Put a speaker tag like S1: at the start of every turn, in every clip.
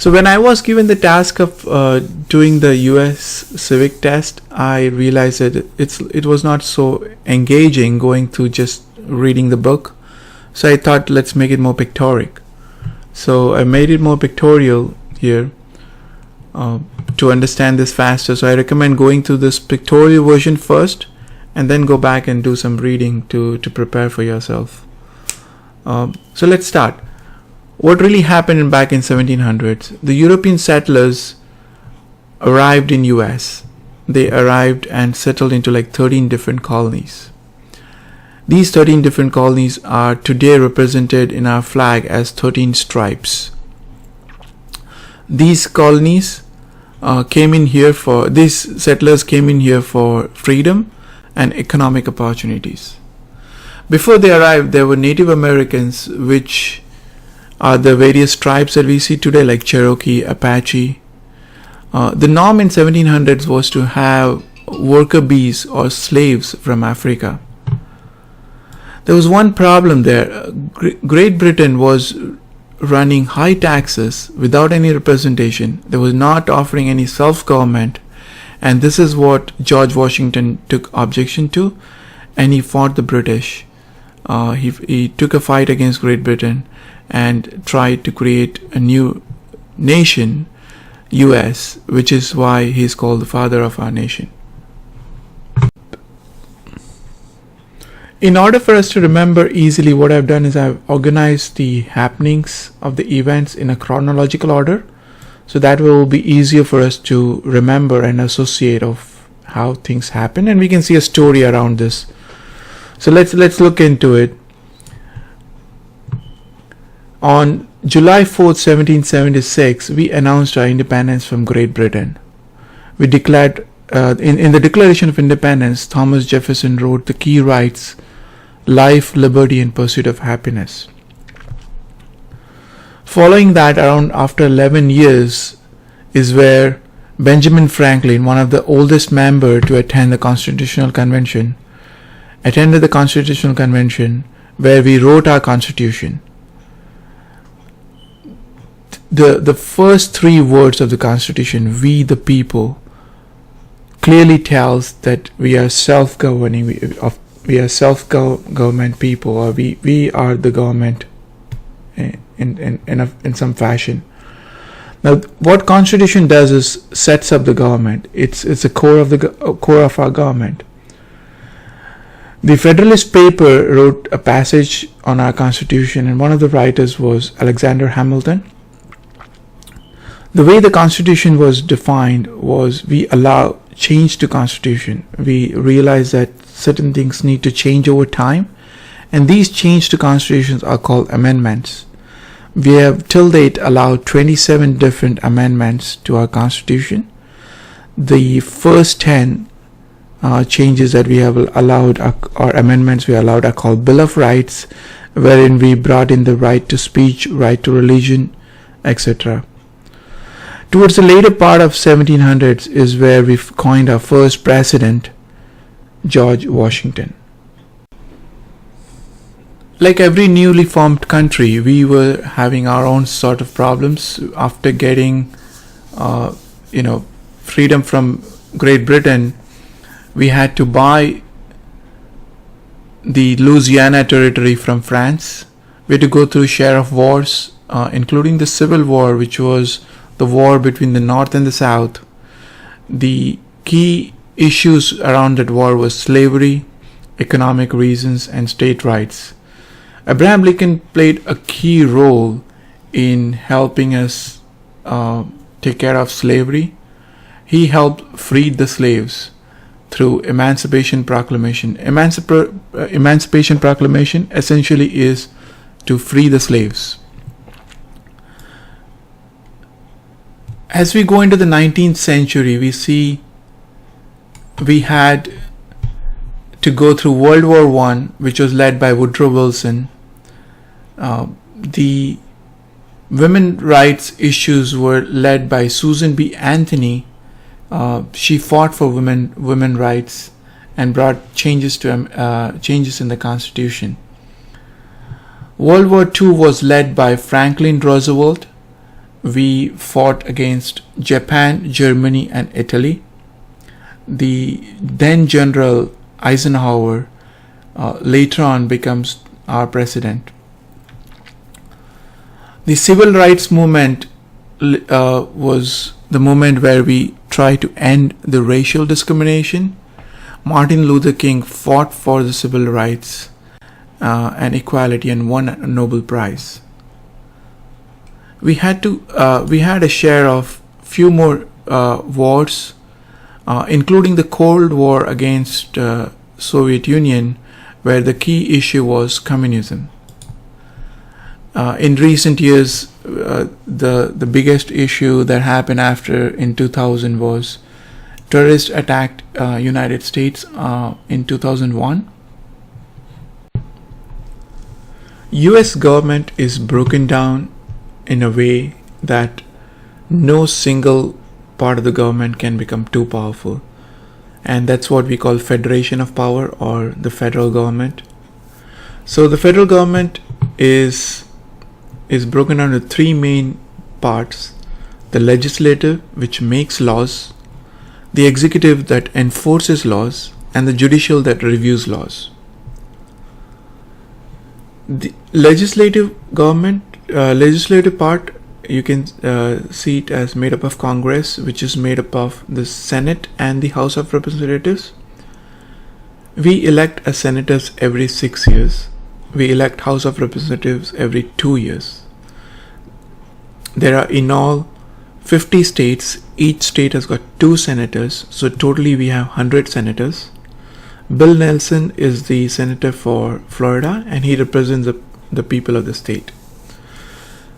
S1: So when I was given the task of doing the US civic test, I realized that it was not so engaging going through just reading the book. So I thought, let's make it more pictorial. So I made it more pictorial here to understand this faster. So I recommend going through this pictorial version first and then go back and do some reading to prepare for yourself. So let's start. What really happened back in 1700s? The European settlers arrived in US. They arrived and settled into like 13 different colonies. These 13 different colonies are today represented in our flag as 13 stripes. These colonies these settlers came in here for freedom and economic opportunities. Before they arrived, there were Native Americans, which are the various tribes that we see today, like Cherokee, Apache. The norm in 1700s was to have worker bees or slaves from Africa. There was one problem there. Great Britain was running high taxes without any representation. They was not offering any self-government, and this is what George Washington took objection to, and he fought the British. He took a fight against Great Britain and tried to create a new nation, US, which is why he's called the father of our nation. In order for us to remember easily, what I've done is I've organized the happenings of the events in a chronological order, so that will be easier for us to remember and associate of how things happen, and we can see a story around this. So let's look into it. On July 4th, 1776, we announced our independence from Great Britain. We declared, in the Declaration of Independence, Thomas Jefferson wrote the key rights: life, liberty, and pursuit of happiness. Following that, after 11 years, is where Benjamin Franklin, one of the oldest members to attend the Constitutional Convention, attended the Constitutional Convention, where we wrote our Constitution. The first three words of the Constitution, "we the people," clearly tells that we are self-governing, we are self-government people, or we are the government in some fashion. Now, what Constitution does is sets up the government. It's the core of our government. The Federalist paper wrote a passage on our Constitution, and one of the writers was Alexander Hamilton. The way the Constitution was defined was we allow change to Constitution. We realize that certain things need to change over time, and these change to Constitutions are called amendments. We have till date allowed 27 different amendments to our Constitution. The first 10 changes that we have allowed, or amendments we allowed, are called Bill of Rights, wherein we brought in the right to speech, right to religion, etc. Towards the later part of 1700s is where we coined our first president, George Washington. Like every newly formed country, we were having our own sort of problems. After getting freedom from Great Britain, we had to buy the Louisiana territory from France. We had to go through a share of wars, including the Civil War, which was the war between the North and the South. The key issues around that war was slavery, economic reasons, and state rights. Abraham Lincoln played a key role in helping us take care of slavery. He helped free the slaves through Emancipation Proclamation. Emancipation Proclamation essentially is to free the slaves. As we go into the 19th century, we see we had to go through World War I, which was led by Woodrow Wilson. The women's rights issues were led by Susan B. Anthony. She fought for women rights and brought changes in the Constitution. World War II was led by Franklin Roosevelt, we fought against Japan, Germany, and Italy. The then General Eisenhower later on becomes our president. The civil rights movement was the moment where we tried to end the racial discrimination. Martin Luther King fought for the civil rights and equality and won a Nobel Prize. We had a share of few more wars, including the Cold War against Soviet Union, where the key issue was communism. In recent years, the biggest issue that happened in 2000 was terrorist attacked United States in 2001. US government is broken down in a way that no single part of the government can become too powerful, and that's what we call federation of power, or the federal government. So the federal government is broken down into three main parts: the legislative, which makes laws, the executive that enforces laws, and the judicial that reviews laws. The legislative part, you can see it as made up of Congress, which is made up of the Senate and the House of Representatives. We elect as senators every 6 years. We elect House of Representatives every 2 years. There are in all 50 states. Each state has got 2 senators, so totally we have 100 senators. Bill Nelson is the senator for Florida, and he represents the people of the state.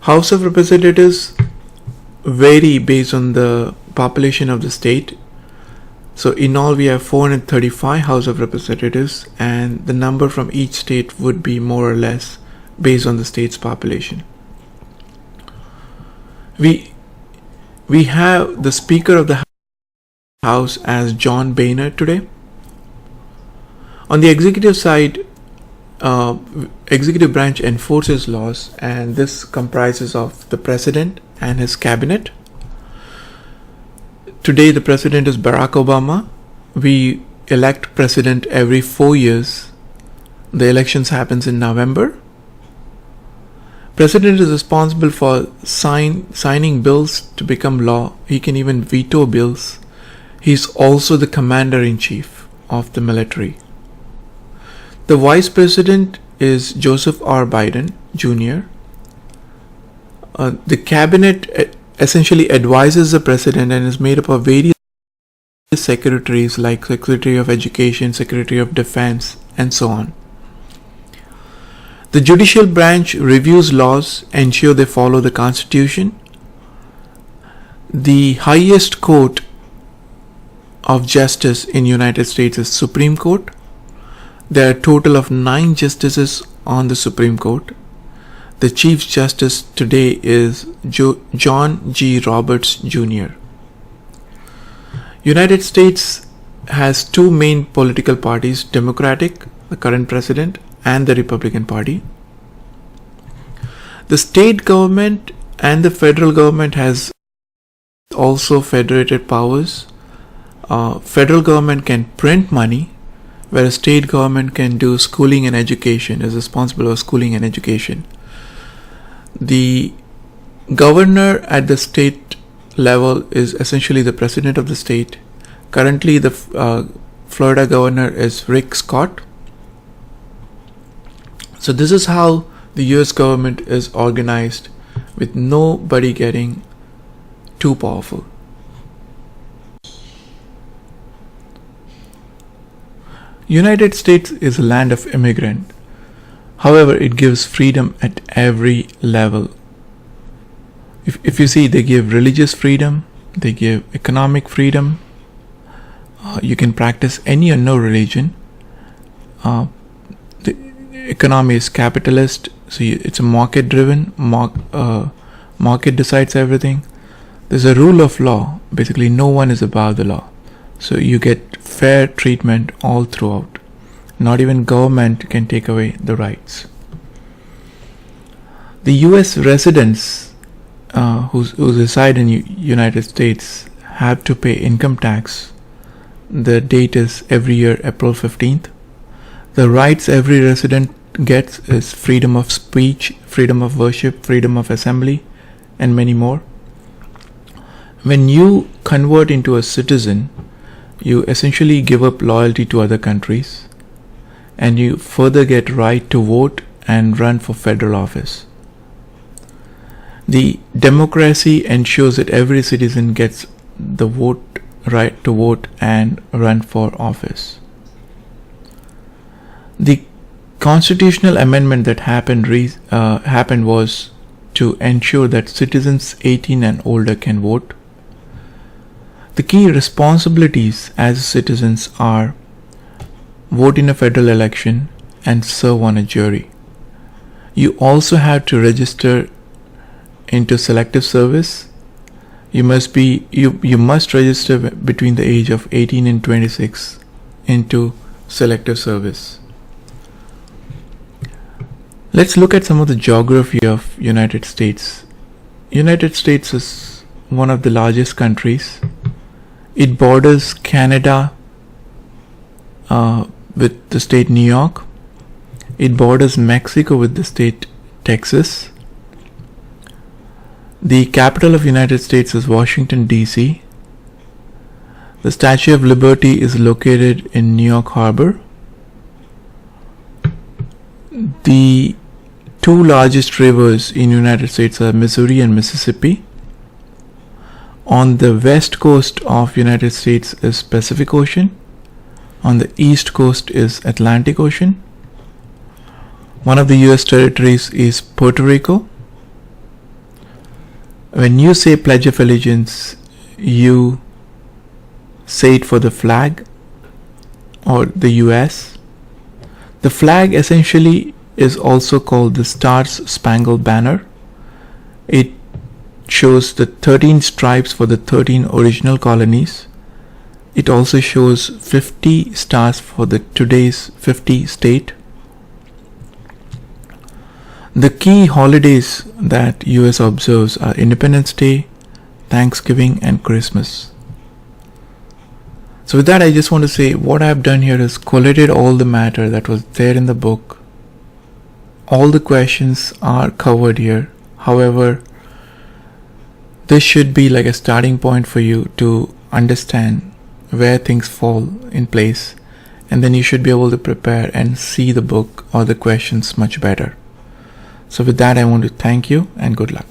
S1: House of Representatives vary based on the population of the state. So in all we have 435 House of Representatives, and the number from each state would be more or less based on the state's population. We have the Speaker of the House as John Boehner today. On the executive side, executive branch enforces laws, and this comprises of the president and his cabinet. Today the president is Barack Obama. We elect president every 4 years. The elections happens in November. President is responsible for signing bills to become law. He can even veto bills. He's also the commander-in-chief of the military. The vice president is Joseph R. Biden Jr. The cabinet essentially advises the president and is made up of various secretaries like Secretary of Education, Secretary of Defense, and so on. The judicial branch reviews laws, ensure they follow the Constitution. The highest court of justice in United States is Supreme Court. There are a total of 9 justices on the Supreme Court. The Chief Justice today is John G. Roberts Jr. United States has 2 main political parties: Democratic, the current president, and the Republican Party. The state government and the federal government has also federated powers. Federal government can print money, whereas state government can do schooling and education, is responsible for schooling and education. The governor at the state level is essentially the president of the state. Currently the Florida governor is Rick Scott. So this is how the US government is organized, with nobody getting too powerful. United States is a land of immigrant. However, it gives freedom at every level. If you see, they give religious freedom, they give economic freedom. You can practice any or no religion. The economy is capitalist, so it's a market driven. Market decides everything. There's a rule of law. Basically, no one is above the law. So you get fair treatment all throughout. Not even government can take away the rights. The US residents who reside in United States have to pay income tax. The date is every year April 15th. The rights every resident gets is freedom of speech, freedom of worship, freedom of assembly, and many more. When you convert into a citizen, you essentially give up loyalty to other countries, and you further get right to vote and run for federal office. The democracy ensures that every citizen gets the right to vote and run for office. The constitutional amendment that happened was to ensure that citizens 18 and older can vote. The key responsibilities as citizens are vote in a federal election and serve on a jury. You also have to register into selective service. You must register between the age of 18 and 26 into selective service. Let's look at some of the geography of United States. United States is one of the largest countries. It borders Canada with the state New York. It borders Mexico with the state Texas. The capital of United States is Washington, D.C. The Statue of Liberty is located in New York Harbor. The two largest rivers in United States are Missouri and Mississippi. On the west coast of United States is Pacific Ocean. On the east coast is Atlantic Ocean. One of the US territories is Puerto Rico. When you say Pledge of Allegiance, you say it for the flag or the US. The flag essentially is also called the Stars Spangled Banner. It shows the 13 stripes for the 13 original colonies. It also shows 50 stars for the today's 50 state. The key holidays that US observes are Independence Day, Thanksgiving, and Christmas. So with that, I just want to say what I've done here is collated all the matter that was there in the book. All the questions are covered here. However, this should be like a starting point for you to understand where things fall in place, and then you should be able to prepare and see the book or the questions much better. So with that, I want to thank you and good luck.